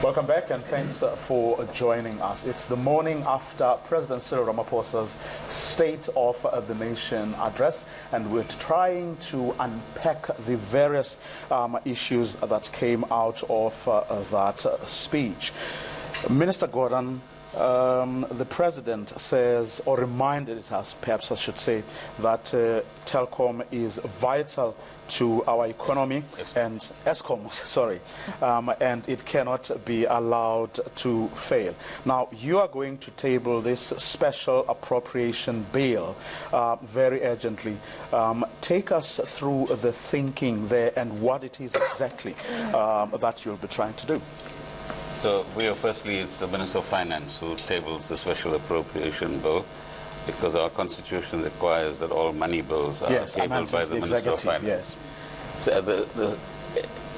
Welcome back and thanks for joining us. It's the morning after President Cyril Ramaphosa's State of the Nation address, and we're trying to unpack the various issues that came out of that speech. Minister Gordon, the President says, or reminded us, perhaps I should say, that telecom is vital to our economy and Eskom, sorry, and it cannot be allowed to fail. Now, you are going to table this special appropriation bill very urgently. Take us through the thinking there and what it is exactly that you'll be trying to do. So, firstly, it's the Minister of Finance who tables the special appropriation bill, because our constitution requires that all money bills are tabled by the Minister of Finance. Yes. So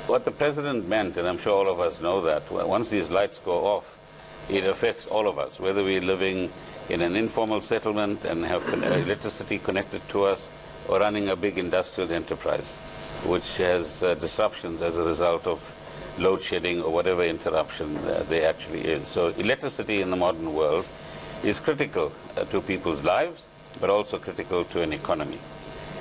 what the President meant, and I'm sure all of us know that, once these lights go off, it affects all of us, whether we're living in an informal settlement and have electricity connected to us, or running a big industrial enterprise, which has disruptions as a result of load shedding or whatever interruption there actually is. So electricity in the modern world is critical to people's lives, but also critical to an economy.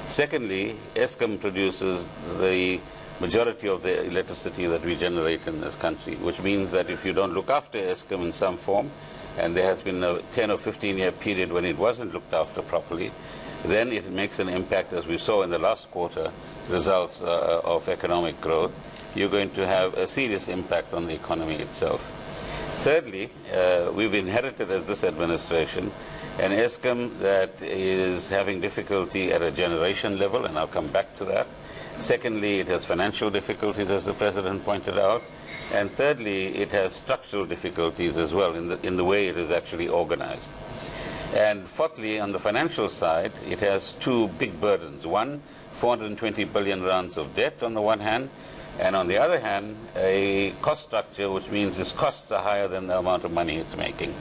Secondly, Eskom produces the majority of the electricity that we generate in this country, which means that if you don't look after Eskom in some form, and there has been a 10 or 15-year period when it wasn't looked after properly, then it makes an impact, as we saw in the last quarter results of economic growth. You're going to have a serious impact on the economy itself. Thirdly, we've inherited as this administration an Eskom that is having difficulty at a generation level, and I'll come back to that. Secondly, it has financial difficulties, as the President pointed out. And thirdly, it has structural difficulties as well in the way it is actually organized. And fourthly, on the financial side, it has two big burdens. One, 420 billion rands of debt on the one hand, and on the other hand, a cost structure which means its costs are higher than the amount of money it's making.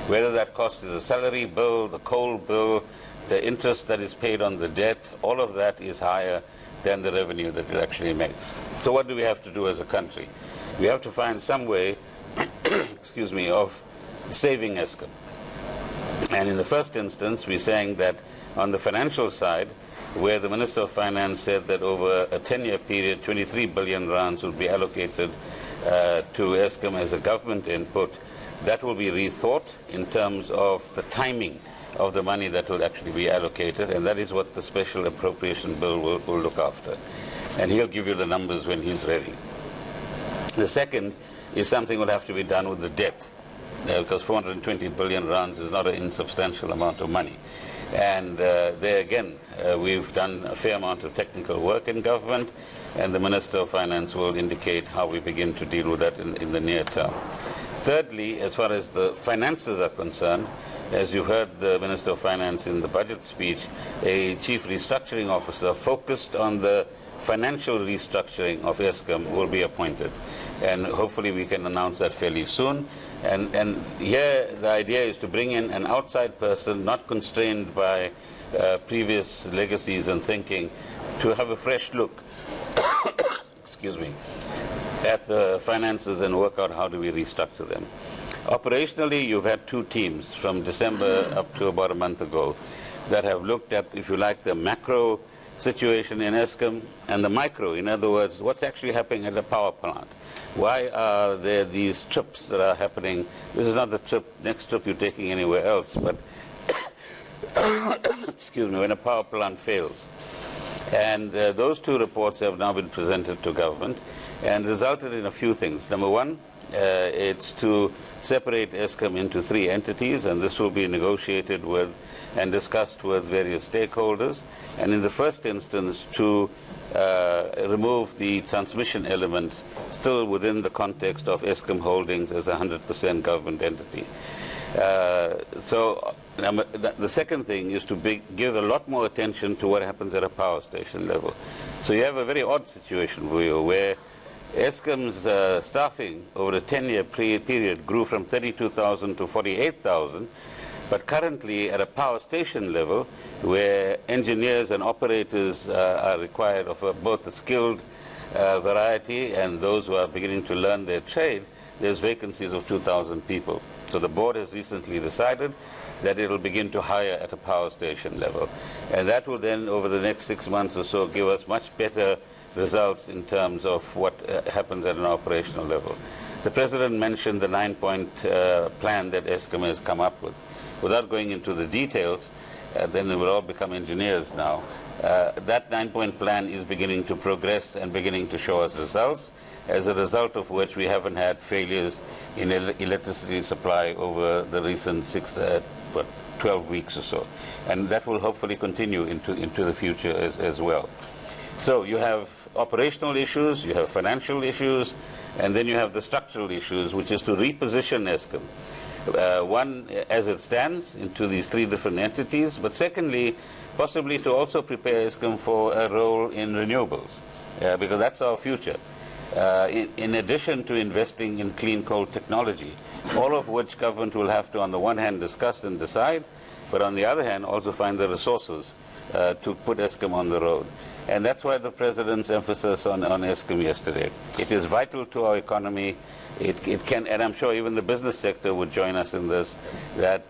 Whether that cost is a salary bill, the coal bill, the interest that is paid on the debt, all of that is higher than the revenue that it actually makes. So what do we have to do as a country? We have to find some way, excuse me, of saving Eskom. And in the first instance, we're saying that on the financial side, where the Minister of Finance said that over a 10-year period, 23 billion rands will be allocated to Eskom as a government input, that will be rethought in terms of the timing of the money that will actually be allocated, and that is what the special appropriation bill will look after. And he'll give you the numbers when he's ready. The second is something will have to be done with the debt, because 420 billion rands is not an insubstantial amount of money. And there again, we've done a fair amount of technical work in government, and the Minister of Finance will indicate how we begin to deal with that in the near term. Thirdly, as far as the finances are concerned, as you heard the Minister of Finance in the budget speech, a chief restructuring officer focused on the financial restructuring of Eskom will be appointed. And hopefully we can announce that fairly soon. And here the idea is to bring in an outside person, not constrained by previous legacies and thinking, to have a fresh look excuse me, at the finances and work out how do we restructure them. Operationally, you've had two teams from December up to about a month ago that have looked at, if you like, the macro situation in Eskom and the micro. In other words, what's actually happening at the power plant? Why are there these trips that are happening? This is not the next trip you're taking anywhere else, but excuse me, when a power plant fails. And those two reports have now been presented to government and resulted in a few things. Number one, it's to separate Eskom into three entities, and this will be negotiated with and discussed with various stakeholders. And in the first instance, to remove the transmission element still within the context of Eskom Holdings as a 100% government entity. So the second thing is to give a lot more attention to what happens at a power station level. So you have a very odd situation, Vuyo, where Eskom's staffing over a 10-year period grew from 32,000 to 48,000, but currently at a power station level, where engineers and operators are required of both the skilled variety and those who are beginning to learn their trade, there's vacancies of 2,000 people. So the board has recently decided that it will begin to hire at a power station level. And that will then, over the next 6 months or so, give us much better results in terms of what happens at an operational level. The President mentioned the 9-point plan that Eskom has come up with. Without going into the details, then it will all become engineers now. That 9-point plan is beginning to progress and beginning to show us results, as a result of which we haven't had failures in electricity supply over the recent 12 weeks or so. And that will hopefully continue into the future as well. So you have operational issues, you have financial issues, and then you have the structural issues, which is to reposition Eskom. One, as it stands, into these 3 different entities, but secondly, possibly to also prepare Eskom for a role in renewables, because that's our future. In addition to investing in clean coal technology, all of which government will have to, on the one hand, discuss and decide, but on the other hand, also find the resources to put Eskom on the road. And that's why the President's emphasis on Eskom yesterday. It is vital to our economy. It can, and I'm sure even the business sector would join us in this, that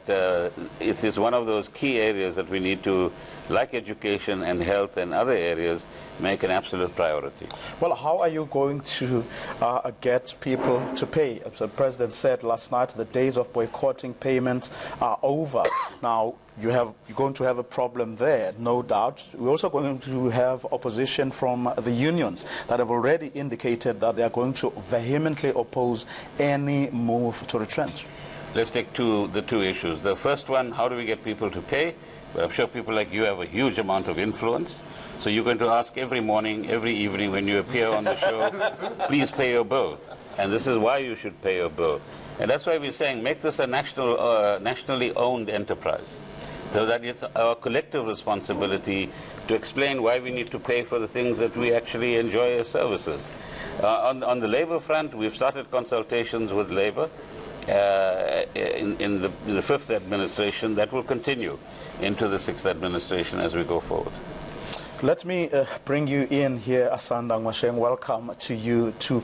it is one of those key areas that we need to, like education and health and other areas, make an absolute priority. Well, how are you going to get people to pay? As the President said last night, the days of boycotting payments are over. Now, you're going to have a problem there, no doubt. We're also going to have opposition from the unions that have already indicated that they are going to vehemently oppose any move to retrench. Let's take the two issues. The first one, how do we get people to pay? Well, I'm sure people like you have a huge amount of influence. So you're going to ask every morning, every evening when you appear on the show, please pay your bill. And this is why you should pay your bill. And that's why we're saying make this a nationally owned enterprise, so that it's our collective responsibility to explain why we need to pay for the things that we actually enjoy as services. On the labor front, we've started consultations with labor in the 5th administration. That will continue into the 6th administration as we go forward. Let me bring you in here, Asanda Ngwasheng. Welcome to you too.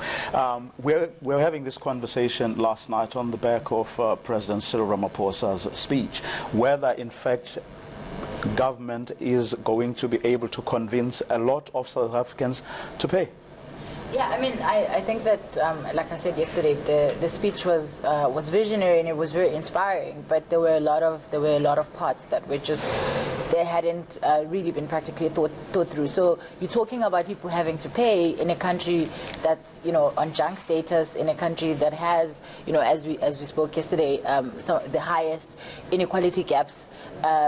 We're having this conversation last night on the back of President Cyril Ramaphosa's speech, whether in fact government is going to be able to convince a lot of South Africans to pay. Yeah, I mean, I think that, like I said yesterday, the speech was visionary and it was very inspiring. But there were a lot of parts that were just, they hadn't really been practically thought through. So you're talking about people having to pay in a country that's, on junk status, in a country that has, as we spoke yesterday, the highest inequality gaps.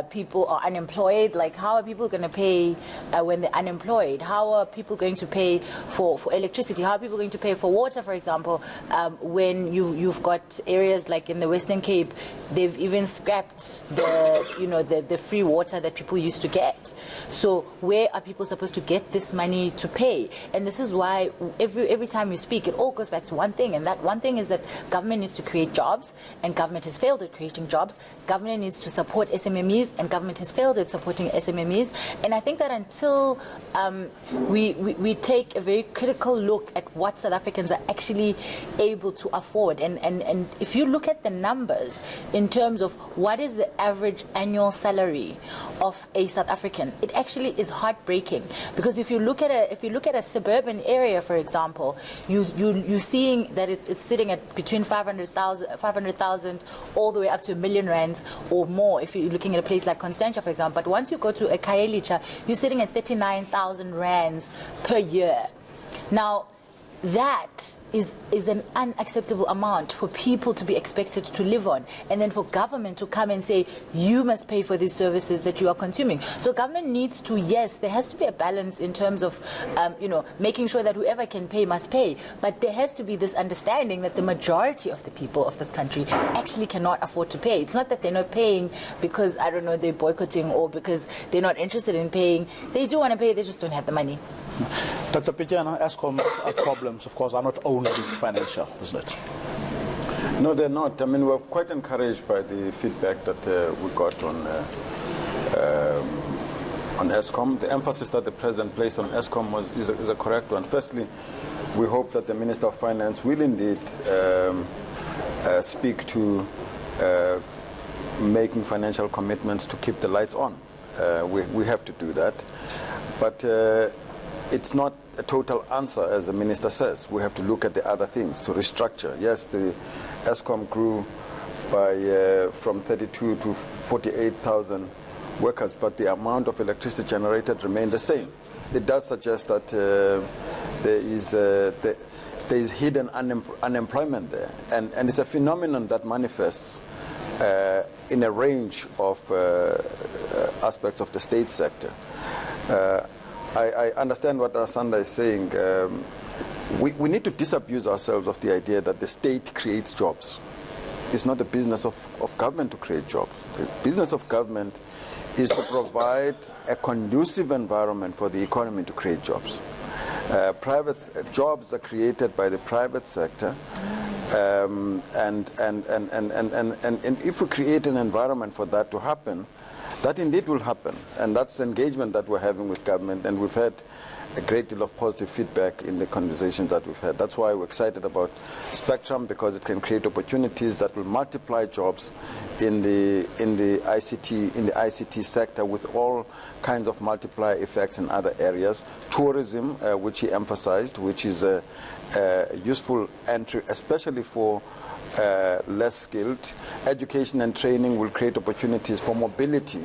People are unemployed. Like, how are people going to pay when they're unemployed? How are people going to pay for electricity? How are people going to pay for water, for example, when you've got areas like in the Western Cape, they've even scrapped the free water that people used to get. So where are people supposed to get this money to pay? And this is why every time you speak, it all goes back to one thing, and that one thing is that government needs to create jobs, and government has failed at creating jobs. Government needs to support SMMEs, and government has failed at supporting SMMEs. And I think that until we take a very critical look at what South Africans are actually able to afford, and if you look at the numbers in terms of what is the average annual salary of a South African, it actually is heartbreaking. Because if you look at a suburban area, for example, you're seeing that it's sitting at between 500,000 all the way up to R1 million or more. If you're looking at a place like Constantia, for example, but once you go to a Khayelitsha, you're sitting at 39,000 rands per year. Now, that is an unacceptable amount for people to be expected to live on, and then for government to come and say you must pay for these services that you are consuming. So government needs to, yes, there has to be a balance in terms of making sure that whoever can pay must pay, but there has to be this understanding that the majority of the people of this country actually cannot afford to pay. It's not that they're not paying because, I don't know, they're boycotting or because they're not interested in paying. They do want to pay, they just don't have the money. Dr. Pijana, Eskom's problems, of course, are not only financial, isn't it? No, they're not. I mean, we're quite encouraged by the feedback that we got on Eskom. The emphasis that the President placed on Eskom is a correct one. Firstly, we hope that the Minister of Finance will indeed speak to making financial commitments to keep the lights on. We have to do that. But it's not a total answer, as the Minister says. We have to look at the other things to restructure. Yes, the Eskom grew by from 32 to 48,000 workers, but the amount of electricity generated remained the same. It does suggest that there is hidden unemployment there, and it's a phenomenon that manifests in a range of aspects of the state sector. I understand what Asanda is saying. We need to disabuse ourselves of the idea that the state creates jobs. It's not the business of government to create jobs. The business of government is to provide a conducive environment for the economy to create jobs. Private jobs are created by the private sector, and if we create an environment for that to happen, that indeed will happen, and that's the engagement that we're having with government, and we've had a great deal of positive feedback in the conversations that we've had. That's why we're excited about Spectrum, because it can create opportunities that will multiply jobs in the ICT sector, with all kinds of multiplier effects in other areas. Tourism, which he emphasized, which is a useful entry, especially for less skilled. Education and training will create opportunities for mobility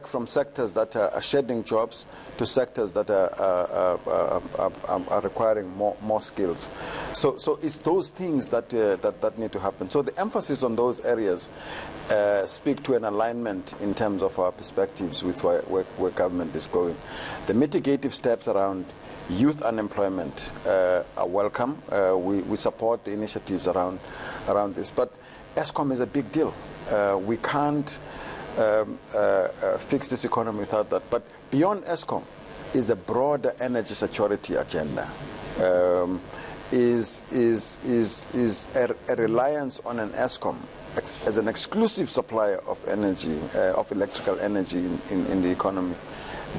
from sectors that are shedding jobs to sectors that are requiring more skills. So it's those things that need to happen. So the emphasis on those areas speak to an alignment in terms of our perspectives with where government is going. The mitigative steps around youth unemployment are welcome. We support the initiatives around this, but Eskom is a big deal. We can't fix this economy without that. But beyond Eskom is a broader energy security agenda. Is a reliance on an Eskom as an exclusive supplier of energy, of electrical energy in the economy,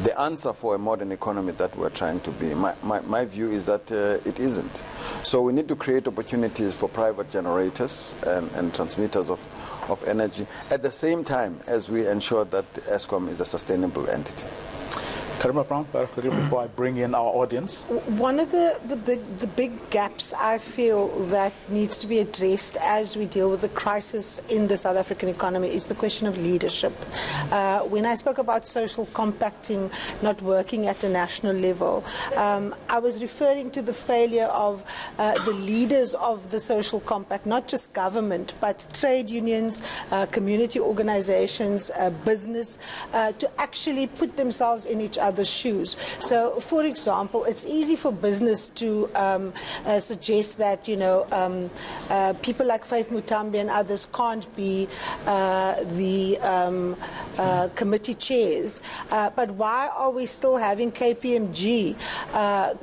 the answer for a modern economy that we're trying to be? My view is that it isn't. So we need to create opportunities for private generators and transmitters of energy at the same time as we ensure that Eskom is a sustainable entity. Karima Brown, very quickly before I bring in our audience. One of the big gaps I feel that needs to be addressed as we deal with the crisis in the South African economy is the question of leadership. When I spoke about social compacting not working at a national level, I was referring to the failure of the leaders of the social compact, not just government, but trade unions, community organizations, business, to actually put themselves in each other's shoes. So, for example, it's easy for business to suggest that, people like Faith Mutambi and others can't be the committee chairs. But why are we still having KPMG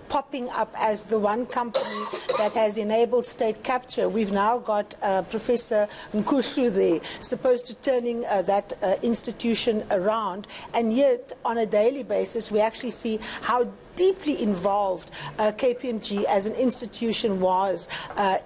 popping up as the one company that has enabled state capture? We've now got Professor Nkuhlu there, supposed to turning that institution around, and yet on a daily basis we actually see how deeply involved KPMG as an institution was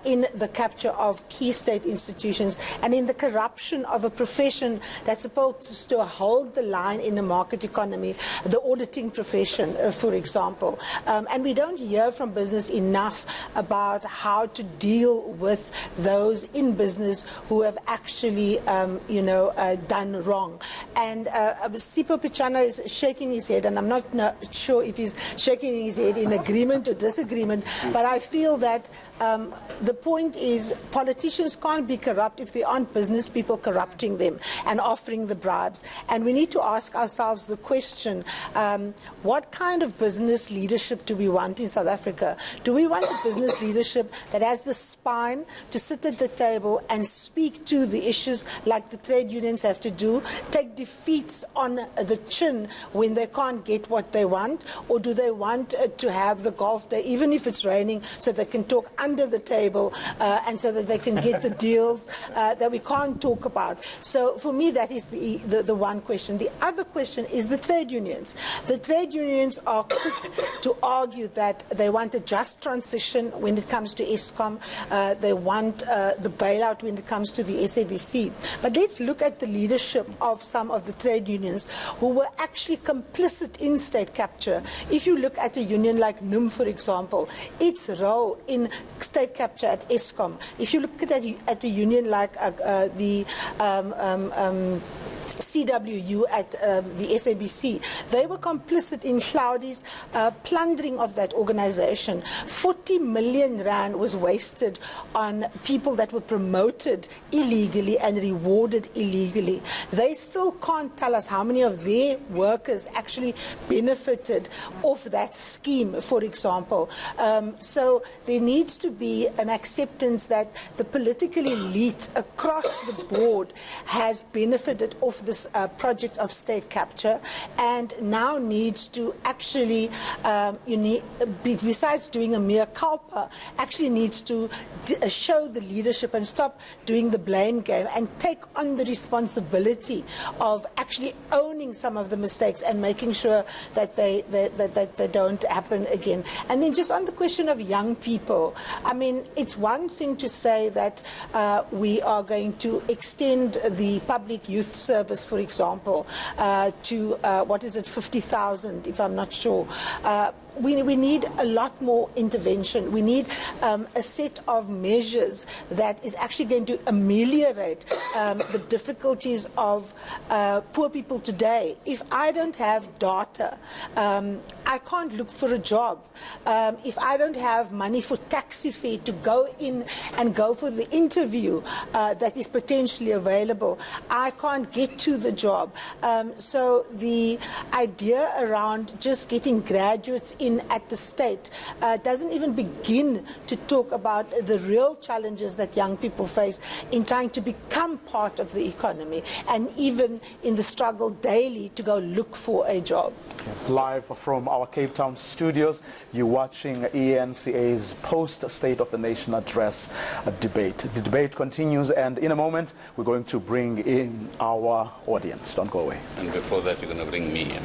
in the capture of key state institutions and in the corruption of a profession that's supposed to hold the line in a market economy, the auditing profession, for example. And we don't hear from business enough about how to deal with those in business who have actually, done wrong. And Sipho Pichana is shaking his head, and I'm not sure if he's shaking his head in agreement or disagreement, but I feel that the point is politicians can't be corrupt if there aren't business people corrupting them and offering the bribes. And we need to ask ourselves the question, what kind of business leadership do we want in South Africa? Do we want a business leadership that has the spine to sit at the table and speak to the issues like the trade unions have to do, take defeats on the chin when they can't get what they want, or do they want to have the golf day, even if it's raining, so they can talk under the table and so that they can get the deals that we can't talk about. So for me, that is the one question. The other question is the trade unions. The trade unions are quick to argue that they want a just transition when it comes to Eskom. They want the bailout when it comes to the SABC. But let's look at the leadership of some of the trade unions who were actually complicit in state capture. If you look at a union like NUM, for example, its role in state capture at Eskom. If you look at a union like the CWU at the SABC, they were complicit in Hlaudi's plundering of that organization. 40 million rand was wasted on people that were promoted illegally and rewarded illegally. They still can't tell us how many of their workers actually benefited off that scheme, for example. So there needs to be an acceptance that the political elite across the board has benefited off this project of state capture, and now needs to actually, besides doing a mea culpa, actually needs to show the leadership and stop doing the blame game and take on the responsibility of actually owning some of the mistakes and making sure that they don't happen again. And then just on the question of young people, I mean, it's one thing to say that we are going to extend the public youth service, for example, to, 50,000, if I'm not sure. We need a lot more intervention. We need a set of measures that is actually going to ameliorate the difficulties of poor people today. If I don't have data, I can't look for a job. If I don't have money for taxi fare to go in and go for the interview that is potentially available, I can't get to the job. So the idea around just getting graduates in at the state doesn't even begin to talk about the real challenges that young people face in trying to become part of the economy and even in the struggle daily to go look for a job. Live from our Cape Town studios, you're watching eNCA's post-State of the Nation address debate. The debate continues, and in a moment, we're going to bring in our audience. Don't go away. And before that, you're going to bring me in.